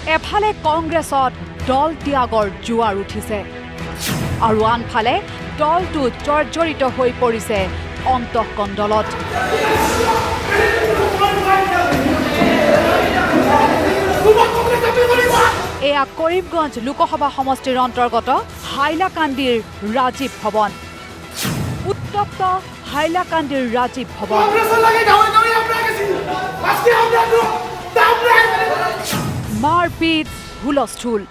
এফালে কংগ্ৰেছত দল ত্যাগৰ জোৱাৰ উঠিছে আৰু আনফালে দলটো জৰ্জৰিত হৈ পৰিছে অন্তঃকণ্ডলত। এয়া কৰিমগঞ্জ লোকসভা সমষ্টিৰ অন্তৰ্গত হাইলাকান্দিৰ ৰাজীৱ ভৱন। উত্তপ্ত হাইলাকান্দিৰ ৰাজীৱ ভৱন। মাৰপিট, হুলস্থুল।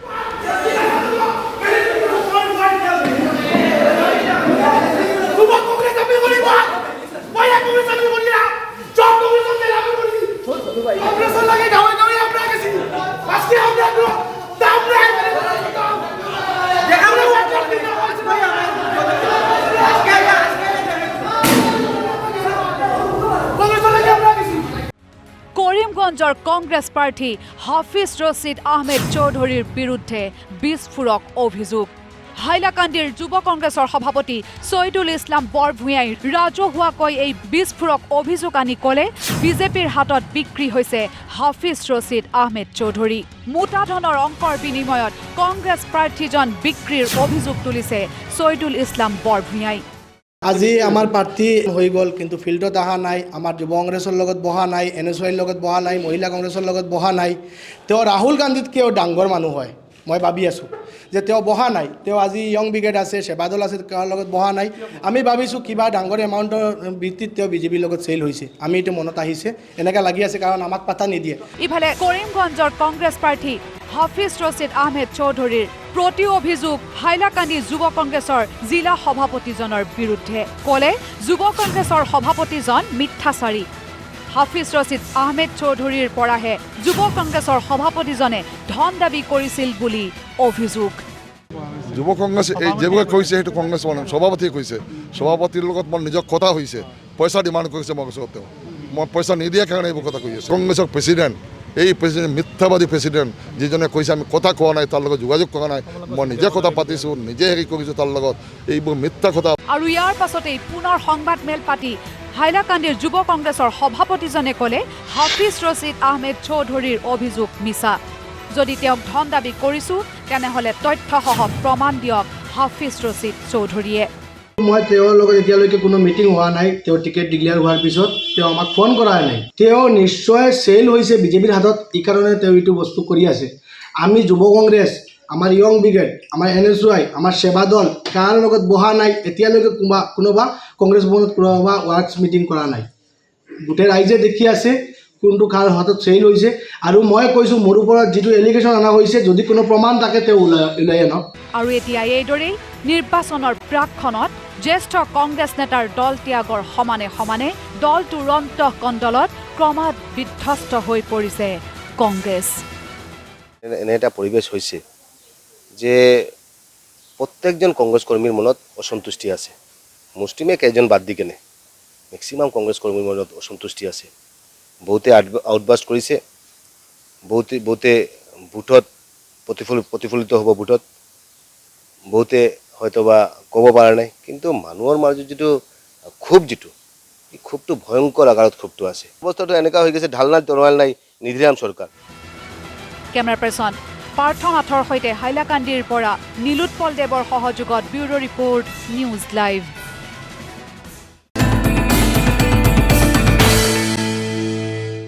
কৰিমগঞ্জৰ কংগ্ৰেছ প্ৰাৰ্থী হাফিজ ৰছিদ আহমেদ চৌধুৰীৰ বিৰুদ্ধে বিস্ফোৰক অভিযোগ। হাইলাকান্দিৰ যুৱ কংগ্ৰেছৰ সভাপতি ছৈদুল ইছলাম বৰভূঞাই ৰাজহুৱাকৈ এই বিস্ফোৰক অভিযোগ আনি ক'লে বিজেপিৰ হাতত বিক্ৰী হৈছে হাফিজ ৰছিদ আহমেদ চৌধুৰী। মোটা ধনৰ অংকৰ বিনিময়ত কংগ্ৰেছ প্ৰাৰ্থীজন বিক্ৰীৰ অভিযোগ তুলিছে ছৈদুল ইছলাম বৰভূঞাই। আজি আমাৰ প্ৰাৰ্থী হৈ গ'ল, কিন্তু ফিল্ডত অহা নাই, আমাৰ যুৱ কংগ্ৰেছৰ লগত বহা নাই, NSYৰ লগত বহা নাই, মহিলা কংগ্ৰেছৰ লগত বহা নাই। তেওঁ ৰাহুল গান্ধীতকৈও ডাঙৰ মানুহ হয়, মই ভাবি আছোঁ যে তেওঁ বহা নাই। তেওঁ আজি য়ং ব্ৰিগেড আছে, সেৱাদল আছে, তেওঁৰ লগত বহা নাই। আমি ভাবিছোঁ কিবা ডাঙৰ এমাউণ্টৰ ভিত্তিত তেওঁ বিজেপিৰ লগত চেল হৈছে। আমি এইটো মনত আহিছে, এনেকৈ লাগি আছে, কাৰণ আমাক পাতা নিদিয়ে। ইফালে কৰিমগঞ্জৰ কংগ্ৰেছ প্ৰাৰ্থী হাফিজ ৰছিদ আহমেদ চৌধুৰীৰ প্ৰতি অভিযোগ হাইলাকান্দি যুৱ কংগ্ৰেছৰ জিলা সভাপতিজনৰ বিৰুদ্ধে। ক'লে যুৱ কংগ্ৰেছৰ সভাপতিজন মিথ্যাচাৰী। হাফিজ ৰছিদ আহমেদ চৌধুৰীৰ পৰাহে যুৱ কংগ্ৰেছৰ সভাপতিজনে ধন দাবী কৰিছিল বুলি অভিযোগ। যুৱ কংগ্ৰেছ এই যেভাবে কৈছে সেইটো কংগ্ৰেছ সভাপতিয়ে কৈছে। সভাপতিৰ লগত মোৰ নিজৰ কথা হৈছে, পইচা ডিমাণ্ড কৰিছে মোৰ ওচৰত। তেওঁ মই পইচা নিদিয়াৰ কাৰণে এইবোৰ কথা কৈ আছোঁ। কংগ্ৰেছৰ প্ৰেচিডেণ্ট, এই প্ৰেচিডেণ্ট মিথ্যাবাদী প্ৰেচিডেণ্ট, যিজনে কৈছে আমি কথা কোৱা নাই, তাৰ লগত যোগাযোগ কৰা নাই, মই নিজে কথা পাতিছোঁ, নিজে হেৰি কৰিছোঁ তাৰ লগত, এইবোৰ মিথ্যা কথা। আৰু ইয়াৰ পাছতেই পুনৰ সংবাদ মেল পাতি হাইলাকান্দিৰ যুৱ কংগ্ৰেছৰ সভাপতিজনে ক'লে হাফিজ ৰছিদ আহমেদ চৌধুৰীৰ অভিযোগ মিছা। যদি তেওঁক ধন দাবী কৰিছোঁ তেনেহ'লে তথ্যসহ প্ৰমাণ দিয়ক হাফিজ ৰছিদ চৌধুৰীয়ে। মই তেওঁৰ লগত এতিয়ালৈকে কোনো মিটিং হোৱা নাই। তেওঁ টিকেট ডিক্লেয়াৰ হোৱাৰ পিছত তেওঁ আমাক ফোন কৰা নাই। তেওঁ নিশ্চয় চেল হৈছে বিজেপিৰ হাতত, এই কাৰণে তেওঁ এইটো বস্তু কৰি আছে। আমি যুৱ কংগ্ৰেছ, আমাৰ য়ং ব্ৰিগেড, আমাৰ NSY, আমাৰ সেৱাদল কাৰ লগত বহা নাই। এতিয়ালৈকে কোনোবা কংগ্ৰেছ ভৱনত কোনোবা ৱাৰ্কছ মিটিং কৰা নাই। গোটেই ৰাইজে দেখি আছে কোনটো কাৰ হাতত চেল হৈছে। আৰু মই কৈছোঁ মোৰ ওপৰত যিটো এলিগেশ্যন অনা হৈছে, যদি কোনো প্ৰমাণ থাকে তেওঁ ওলাই আনক। আৰু এতিয়া এইদৰেই নিৰ্বাচনৰ প্ৰাকক্ষণত জ্যেষ্ঠ কংগ্ৰেছ নেতাৰ দল ত্যাগৰ সমানে সমানে দলটোৰ অন্তঃকণ্ডলত ক্ৰমাৎ বিধ্বস্ত হৈ পৰিছে কংগ্ৰেছ। এনে এটা পৰিৱেশ হৈছে যে প্ৰত্যেকজন কংগ্ৰেছ কৰ্মীৰ মনত অসন্তুষ্টি আছে। মুছলিমে কেইজন বাদ দি কেনে মেক্সিমাম কংগ্ৰেছ কৰ্মীৰ মনত অসন্তুষ্টি আছে। বহুতে আউটবাষ্ট কৰিছে, বহুতে ভোটত প্ৰতিফলিত হ'ব, ভোটত বহুতে হয়তো বা ক'ব পৰা নাই। কিন্তু মানুহৰ মাজত যিটো ক্ষোভ, এই ক্ষোভটো ভয়ংকৰ আকাৰত ক্ষোভটো আছে। অৱস্থাটো এনেকুৱা হৈ গৈছে, ঢাল নাই, তৰোৱাল নাই, নিধিৰাম চৰকাৰ। কেমেৰা পাৰ্চন পাৰ্থ নাথৰ সৈতে হাইলাকান্দিৰ পৰা নীলোৎপল দেৱৰ সহযোগত ব্যুৰো ৰিপৰ্ট, নিউজ লাইভ।